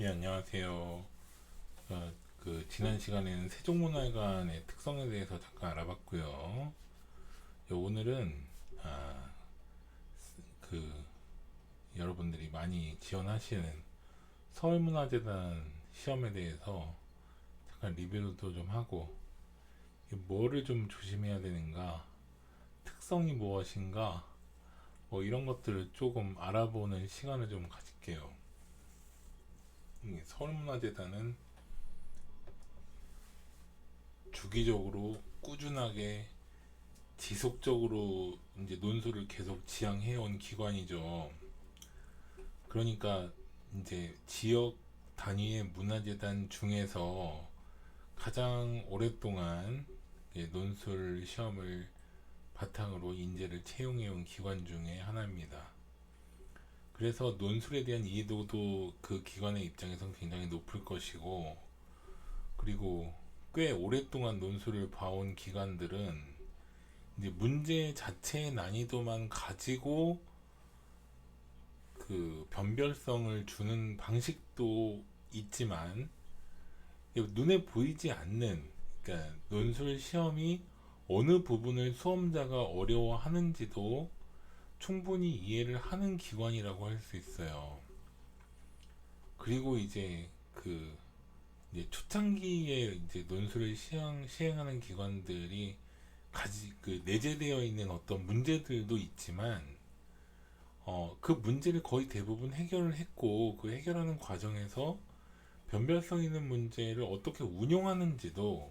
예, 안녕하세요. 지난 시간에는 세종문화회관의 특성에 대해서 잠깐 알아봤고요. 오늘은 아, 그 여러분들이 많이 지원하시는 서울문화재단 시험에 대해서 잠깐 리뷰도 좀 하고 뭐를 좀 조심해야 되는가, 특성이 무엇인가, 뭐 이런 것들을 조금 알아보는 시간을 좀 가질게요. 서울문화재단은 주기적으로 꾸준하게 지속적으로 이제 논술을 계속 지향해온 기관이죠. 그러니까 이제 지역 단위의 문화재단 중에서 가장 오랫동안 논술 시험을 바탕으로 인재를 채용해온 기관 중에 하나입니다. 그래서 논술에 대한 이해도도 그 기관의 입장에선 굉장히 높을 것이고, 그리고 꽤 오랫동안 논술을 봐온 기관들은 이제 문제 자체의 난이도만 가지고 그 변별성을 주는 방식도 있지만 눈에 보이지 않는, 그러니까 논술 시험이 어느 부분을 수험자가 어려워하는지도 충분히 이해를 하는 기관이라고 할 수 있어요. 그리고 이제 초창기에 이제 논술을 시행하는 기관들이 내재되어 있는 어떤 문제들도 있지만 그 문제를 거의 대부분 해결을 했고, 그 해결하는 과정에서 변별성 있는 문제를 어떻게 운용하는지도,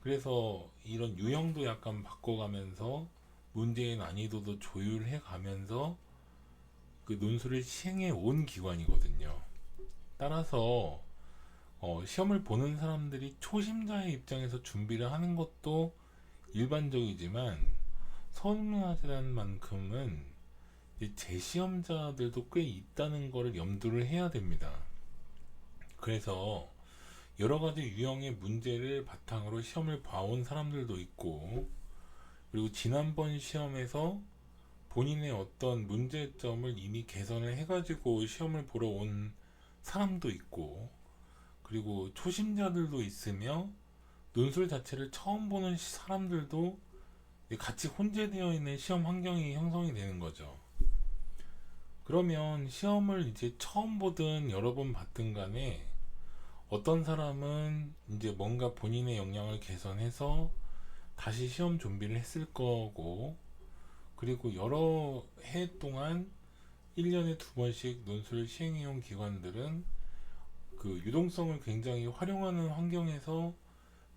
그래서 이런 유형도 약간 바꿔가면서 문제의 난이도도 조율해 가면서 그 논술을 시행해 온 기관이거든요. 따라서 시험을 보는 사람들이 초심자의 입장에서 준비를 하는 것도 일반적이지만 서울문화재단만큼은 재시험자들도 꽤 있다는 것을 염두를 해야 됩니다. 그래서 여러 가지 유형의 문제를 바탕으로 시험을 봐온 사람들도 있고, 그리고 지난번 시험에서 본인의 어떤 문제점을 이미 개선을 해가지고 시험을 보러 온 사람도 있고, 그리고 초심자들도 있으며 논술 자체를 처음 보는 사람들도 같이 혼재되어 있는 시험 환경이 형성이 되는 거죠. 그러면 시험을 이제 처음 보든 여러 번 봤든 간에 어떤 사람은 이제 뭔가 본인의 역량을 개선해서 다시 시험 준비를 했을 거고, 그리고 여러 해 동안 1년에 두 번씩 논술을 시행해온 기관들은 그 유동성을 굉장히 활용하는 환경에서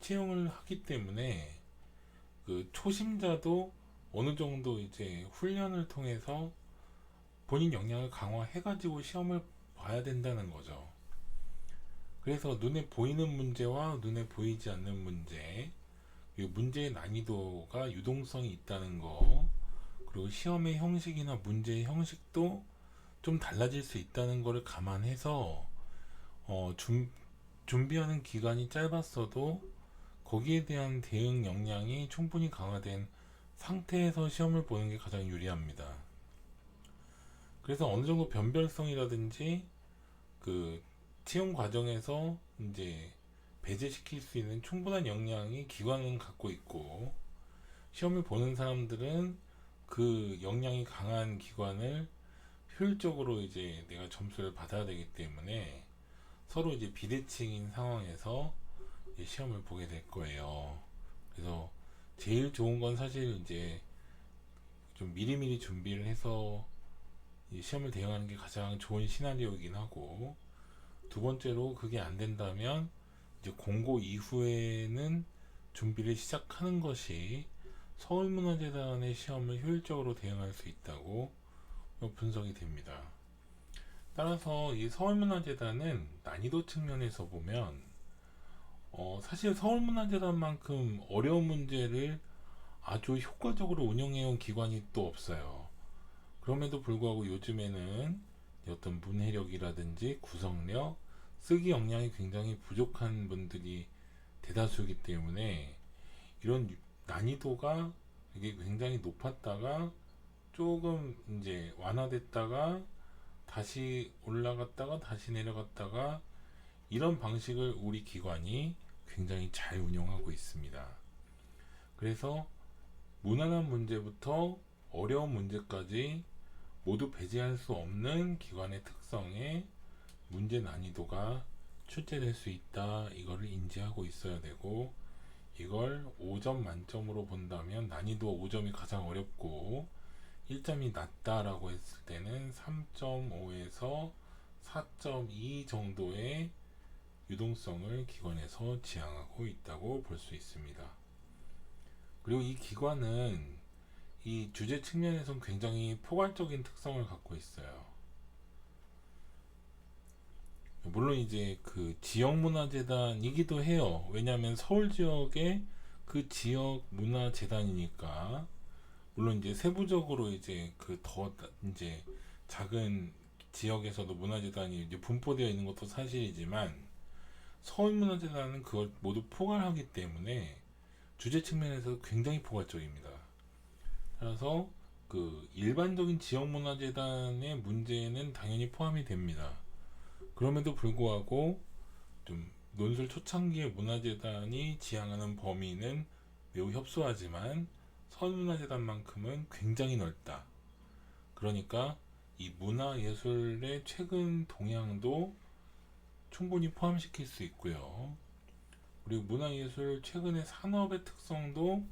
채용을 하기 때문에 그 초심자도 어느 정도 이제 훈련을 통해서 본인 역량을 강화해가지고 시험을 봐야 된다는 거죠. 그래서 눈에 보이는 문제와 눈에 보이지 않는 문제, 그리고 문제의 난이도가 유동성이 있다는 거, 그리고 시험의 형식이나 문제의 형식도 좀 달라질 수 있다는 것을 감안해서 준비하는 기간이 짧았어도 거기에 대한 대응 역량이 충분히 강화된 상태에서 시험을 보는 게 가장 유리합니다. 그래서 어느 정도 변별성이라든지 그 채용 과정에서 이제 배제시킬 수 있는 충분한 역량이 기관은 갖고 있고, 시험을 보는 사람들은 그 역량이 강한 기관을 효율적으로 이제 내가 점수를 받아야 되기 때문에 서로 이제 비대칭인 상황에서 이제 시험을 보게 될 거예요. 그래서 제일 좋은 건 사실 이제 좀 미리미리 준비를 해서 이 시험을 대응하는 게 가장 좋은 시나리오이긴 하고, 두 번째로 그게 안 된다면 이제 공고 이후에는 준비를 시작하는 것이 서울문화재단의 시험을 효율적으로 대응할 수 있다고 분석이 됩니다. 따라서 이 서울문화재단은 난이도 측면에서 보면 사실 서울문화재단만큼 어려운 문제를 아주 효과적으로 운영해온 기관이 또 없어요. 그럼에도 불구하고 요즘에는 어떤 문해력이라든지 구성력, 쓰기 역량이 굉장히 부족한 분들이 대다수이기 때문에 이런 난이도가 이게 굉장히 높았다가 조금 이제 완화됐다가 다시 올라갔다가 다시 내려갔다가 이런 방식을 우리 기관이 굉장히 잘 운영하고 있습니다. 그래서 무난한 문제부터 어려운 문제까지 모두 배제할 수 없는 기관의 특성에 문제 난이도가 출제될 수 있다, 이거를 인지하고 있어야 되고, 이걸 5점 만점으로 본다면 난이도 5점이 가장 어렵고 1점이 낮다라고 했을 때는 3.5에서 4.2 정도의 유동성을 기관에서 지향하고 있다고 볼 수 있습니다. 그리고 이 기관은 이 주제 측면에선 굉장히 포괄적인 특성을 갖고 있어요. 물론 이제 그 지역문화재단이기도 해요. 왜냐하면 서울 지역의 그 지역 문화재단이니까. 물론 이제 세부적으로 이제 그 더 이제 작은 지역에서도 문화재단이 이제 분포되어 있는 것도 사실이지만, 서울문화재단은 그걸 모두 포괄하기 때문에 주제 측면에서 굉장히 포괄적입니다. 따라서 그 일반적인 지역문화재단의 문제는 당연히 포함이 됩니다. 그럼에도 불구하고 좀 논술 초창기의 문화재단이 지향하는 범위는 매우 협소하지만 서울문화재단만큼은 굉장히 넓다. 그러니까 이 문화예술의 최근 동향도 충분히 포함시킬 수 있고요. 그리고 문화예술 최근의 산업의 특성도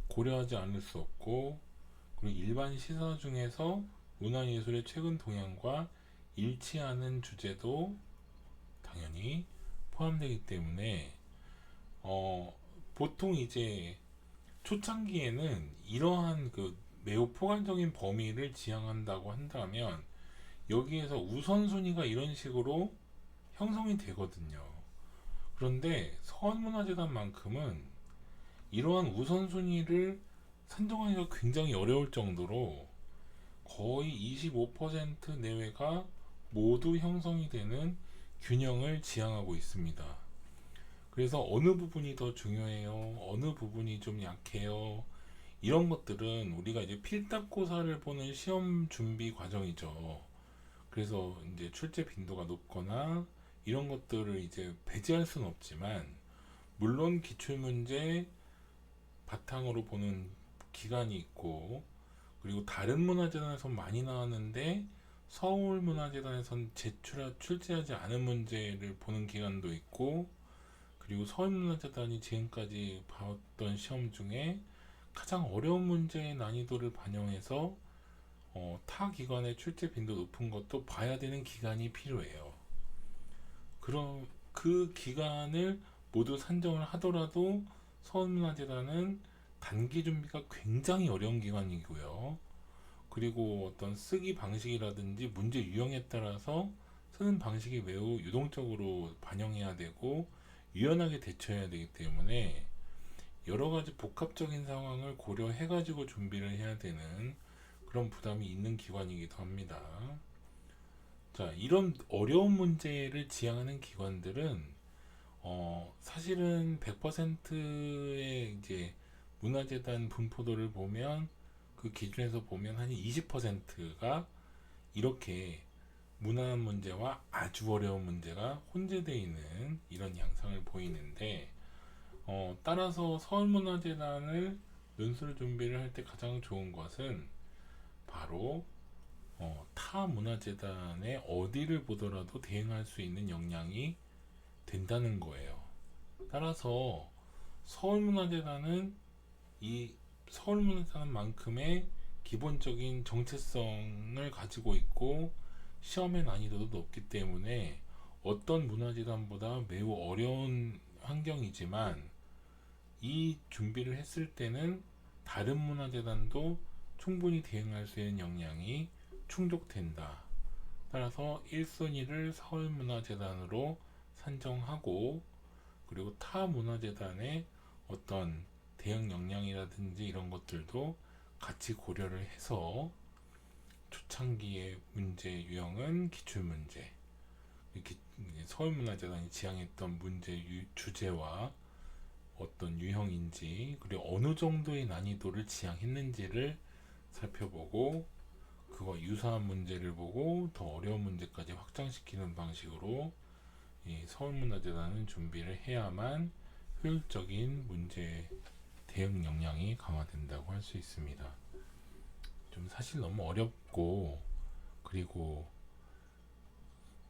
고려하지 않을 수 없고, 그리고 일반 시사 중에서 문화예술의 최근 동향과 일치하는 주제도 당연히 포함되기 때문에 보통 이제 초창기에는 이러한 그 매우 포괄적인 범위를 지향한다고 한다면 여기에서 우선순위가 이런 식으로 형성이 되거든요. 그런데 서울문화재단만큼은 이러한 우선순위를 산정하기가 굉장히 어려울 정도로 거의 25% 내외가 모두 형성이 되는 균형을 지향하고 있습니다. 그래서 어느 부분이 더 중요해요, 어느 부분이 좀 약해요, 이런 것들은 우리가 이제 필답고사를 보는 시험 준비 과정이죠. 그래서 이제 출제 빈도가 높거나 이런 것들을 이제 배제할 수는 없지만, 물론 기출문제 바탕으로 보는 기간이 있고, 그리고 다른 문화재단에서 많이 나왔는데 서울문화재단에선 출제하지 않은 문제를 보는 기간도 있고, 그리고 서울문화재단이 지금까지 봤던 시험 중에 가장 어려운 문제의 난이도를 반영해서 타 기관의 출제 빈도 높은 것도 봐야 되는 기간이 필요해요. 그럼 그 기간을 모두 산정을 하더라도 서울문화재단은 단기 준비가 굉장히 어려운 기관이고요. 그리고 어떤 쓰기 방식이라든지 문제 유형에 따라서 쓰는 방식이 매우 유동적으로 반영해야 되고 유연하게 대처해야 되기 때문에 여러 가지 복합적인 상황을 고려해 가지고 준비를 해야 되는 그런 부담이 있는 기관이기도 합니다. 자, 이런 어려운 문제를 지향하는 기관들은 사실은 100%의 이제 문화재단 분포도를 보면, 그 기준에서 보면 한 20%가 이렇게 무난한 문제와 아주 어려운 문제가 혼재되어 있는 이런 양상을 보이는데, 따라서 서울문화재단을 논술 준비를 할 때 가장 좋은 것은 바로 타 문화재단의 어디를 보더라도 대응할 수 있는 역량이 된다는 거예요. 따라서 서울문화재단은 이 서울문화재단만큼의 기본적인 정체성을 가지고 있고 시험의 난이도도 높기 때문에 어떤 문화재단보다 매우 어려운 환경이지만, 이 준비를 했을 때는 다른 문화재단도 충분히 대응할 수 있는 역량이 충족된다. 따라서 1순위를 서울문화재단으로 산정하고, 그리고 타 문화재단의 어떤 대응 역량이라든지 이런 것들도 같이 고려를 해서 초창기의 문제 유형은 기출문제, 서울문화재단이 지향했던 문제 주제와 어떤 유형인지, 그리고 어느 정도의 난이도를 지향했는지를 살펴보고, 그거 유사한 문제를 보고 더 어려운 문제까지 확장시키는 방식으로 이 서울문화재단은 준비를 해야만 효율적인 문제 대응 역량이 강화된다고 할 수 있습니다. 좀 사실 너무 어렵고 그리고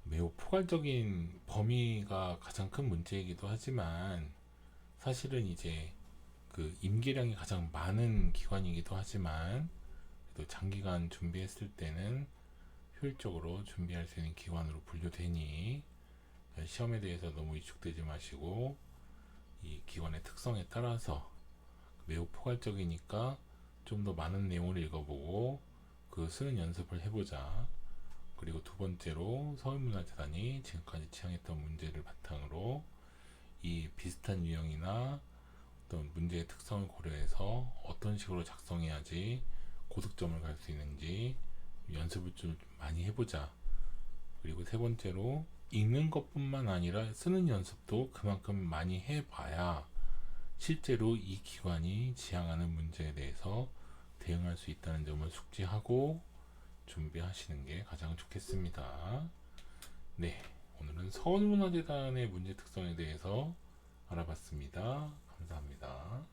매우 포괄적인 범위가 가장 큰 문제이기도 하지만 사실은 이제 그 임계량이 가장 많은 기관이기도 하지만 또 장기간 준비했을 때는 효율적으로 준비할 수 있는 기관으로 분류되니 시험에 대해서 너무 위축되지 마시고 이 기관의 특성에 따라서 매우 포괄적이니까 좀 더 많은 내용을 읽어보고 그 쓰는 연습을 해보자. 그리고 두 번째로 서울문화재단이 지금까지 지향했던 문제를 바탕으로 이 비슷한 유형이나 어떤 문제의 특성을 고려해서 어떤 식으로 작성해야지 고득점을 갈 수 있는지 연습을 좀 많이 해보자. 그리고 세 번째로 읽는 것뿐만 아니라 쓰는 연습도 그만큼 많이 해봐야 실제로 이 기관이 지향하는 문제에 대해서 대응할 수 있다는 점을 숙지하고 준비하시는 게 가장 좋겠습니다. 네, 오늘은 서울문화재단의 문제 특성에 대해서 알아봤습니다. 감사합니다.